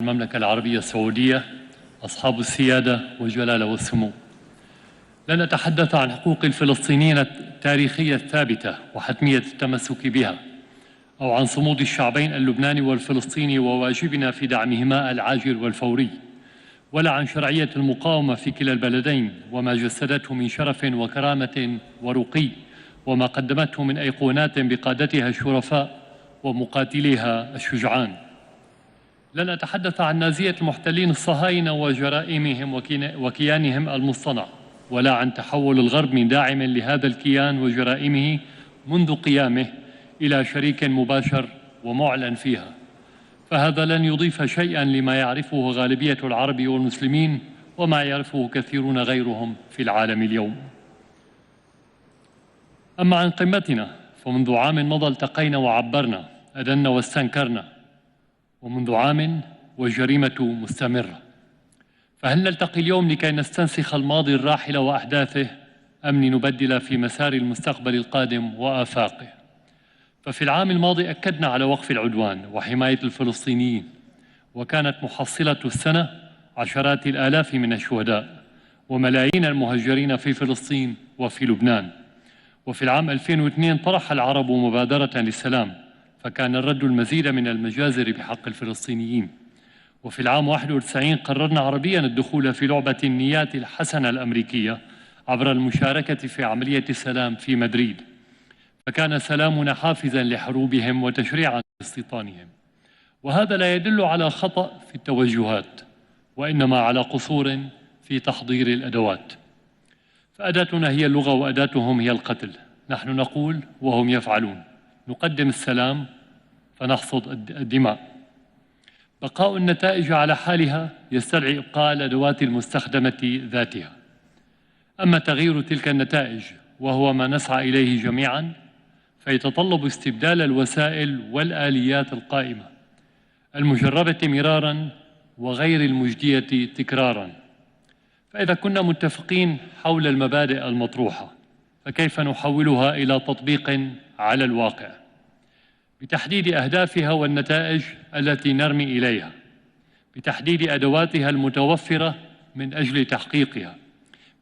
المملكة العربية السعودية، أصحاب السيادة والجلالة والسمو، لن أتحدث عن حقوق الفلسطينيين التاريخية الثابتة وحتمية التمسك بها، أو عن صمود الشعبين اللبناني والفلسطيني وواجبنا في دعمهما العاجل والفوري، ولا عن شرعية المقاومة في كلا البلدين وما جسدته من شرف وكرامة ورقي، وما قدمته من أيقونات بقادتها الشرفاء ومقاتليها الشجعان. لن أتحدث عن نازية المحتلين الصهاينة وجرائمهم وكيانهم المصطنع، ولا عن تحول الغرب من داعم لهذا الكيان وجرائمه منذ قيامه إلى شريك مباشر ومعلن فيها، فهذا لن يضيف شيئا لما يعرفه غالبية العرب والمسلمين وما يعرفه كثيرون غيرهم في العالم اليوم. أما عن قمتنا فمنذ عام مضى التقينا وعبرنا، أدنا واستنكرنا، ومنذ عام والجريمة مستمرة، فهل نلتقي اليوم لكي نستنسخ الماضي الراحل وأحداثه أم لنبدل في مسار المستقبل القادم وآفاقه؟ ففي العام الماضي أكدنا على وقف العدوان وحماية الفلسطينيين، وكانت محصلة السنة عشرات الآلاف من الشهداء وملايين المهجرين في فلسطين وفي لبنان. وفي العام 2002 طرح العرب مبادرة للسلام، فكان الرد المزيد من المجازر بحق الفلسطينيين. وفي العام 91 قررنا عربيا الدخول في لعبة النيات الحسنة الأمريكية عبر المشاركة في عملية السلام في مدريد، فكان سلامنا حافزا لحروبهم وتشريعا لاستيطانهم. وهذا لا يدل على خطأ في التوجهات، وإنما على قصور في تحضير الأدوات. فأداتنا هي اللغة وأداتهم هي القتل، نحن نقول وهم يفعلون، نقدم السلام فنحصد الدماء. بقاء النتائج على حالها يستدعي إبقاء الأدوات المستخدمة ذاتها. أما تغيير تلك النتائج وهو ما نسعى إليه جميعا، فيتطلب استبدال الوسائل والآليات القائمة المجربة مرارا وغير المجدية تكرارا. فإذا كنا متفقين حول المبادئ المطروحة، فكيف نحولها إلى تطبيق على الواقع بتحديد أهدافها والنتائج التي نرمي إليها، بتحديد أدواتها المتوفرة من أجل تحقيقها،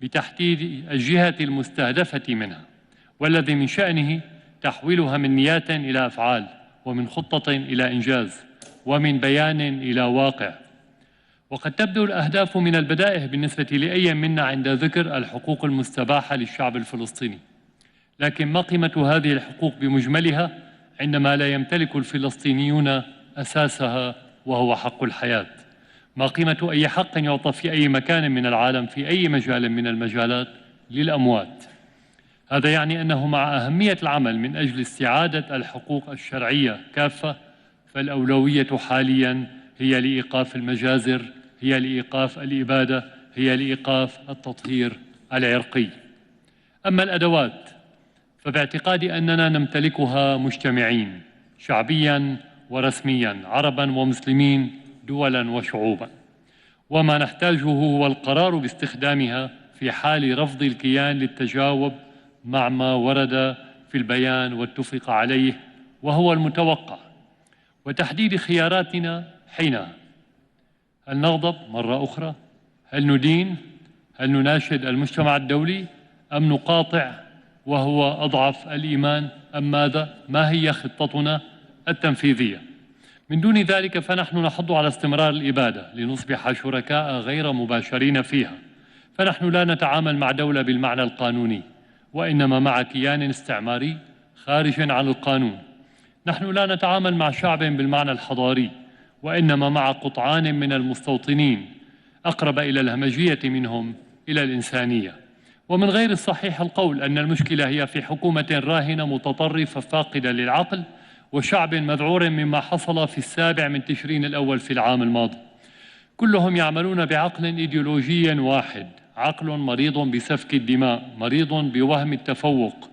بتحديد الجهة المستهدفة منها، والذي من شأنه تحويلها من نيات إلى أفعال، ومن خطة إلى إنجاز، ومن بيان إلى واقع. وقد تبدو الأهداف من البدائه بالنسبة لأي منا عند ذكر الحقوق المستباحة للشعب الفلسطيني، لكن ما قيمة هذه الحقوق بمجملها عندما لا يمتلك الفلسطينيون أساسها وهو حق الحياة؟ ما قيمة أي حق يعطى في أي مكان من العالم في أي مجال من المجالات للأموات؟ هذا يعني أنه مع أهمية العمل من أجل استعادة الحقوق الشرعية كافة، فالأولوية حالياً هي لإيقاف المجازر، هي لإيقاف الإبادة، هي لإيقاف التطهير العرقي. أما الأدوات فباعتقادي أننا نمتلكها مجتمعين، شعبياً ورسمياً، عرباً ومسلمين، دولاً وشعوباً، وما نحتاجه هو القرار باستخدامها في حال رفض الكيان للتجاوب مع ما ورد في البيان واتفق عليه وهو المتوقع، وتحديد خياراتنا حينها. هل نغضب مرة أخرى؟ هل ندين؟ هل نناشد المجتمع الدولي؟ أم نقاطع وهو أضعف الإيمان؟ أم ماذا؟ ما هي خطتنا التنفيذية؟ من دون ذلك فنحن نحض على استمرار الإبادة لنصبح شركاء غير مباشرين فيها، فنحن لا نتعامل مع دولة بالمعنى القانوني، وإنما مع كيان استعماري خارج عن القانون. نحن لا نتعامل مع شعب بالمعنى الحضاري، وإنما مع قطعان من المستوطنين أقرب إلى الهمجية منهم إلى الإنسانية. ومن غير الصحيح القول أن المشكلة هي في حكومة راهنة متطرفة فاقدة للعقل وشعب مذعور مما حصل في 7 تشرين الأول في العام الماضي. كلهم يعملون بعقل إيديولوجي واحد، عقل مريض بسفك الدماء، مريض بوهم التفوق،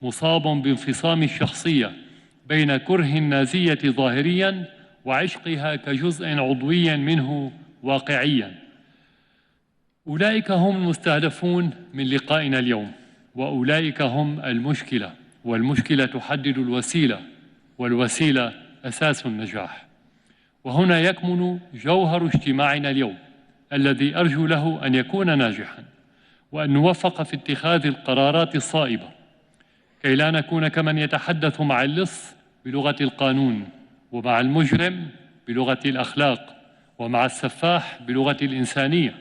مصاب بانفصام الشخصية بين كره النازية ظاهرياً وعشقها كجزء عضوي منه واقعياً. أولئك هم المستهدفون من لقائنا اليوم، وأولئك هم المشكلة، والمشكلة تحدد الوسيلة، والوسيلة أساس النجاح. وهنا يكمن جوهر اجتماعنا اليوم الذي أرجو له أن يكون ناجحاً، وأن نوفق في اتخاذ القرارات الصائبة كي لا نكون كمن يتحدث مع اللص بلغة القانون، ومع المجرم بلغة الأخلاق، ومع السفاح بلغة الإنسانية،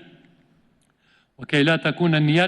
وكي لا تكون النيات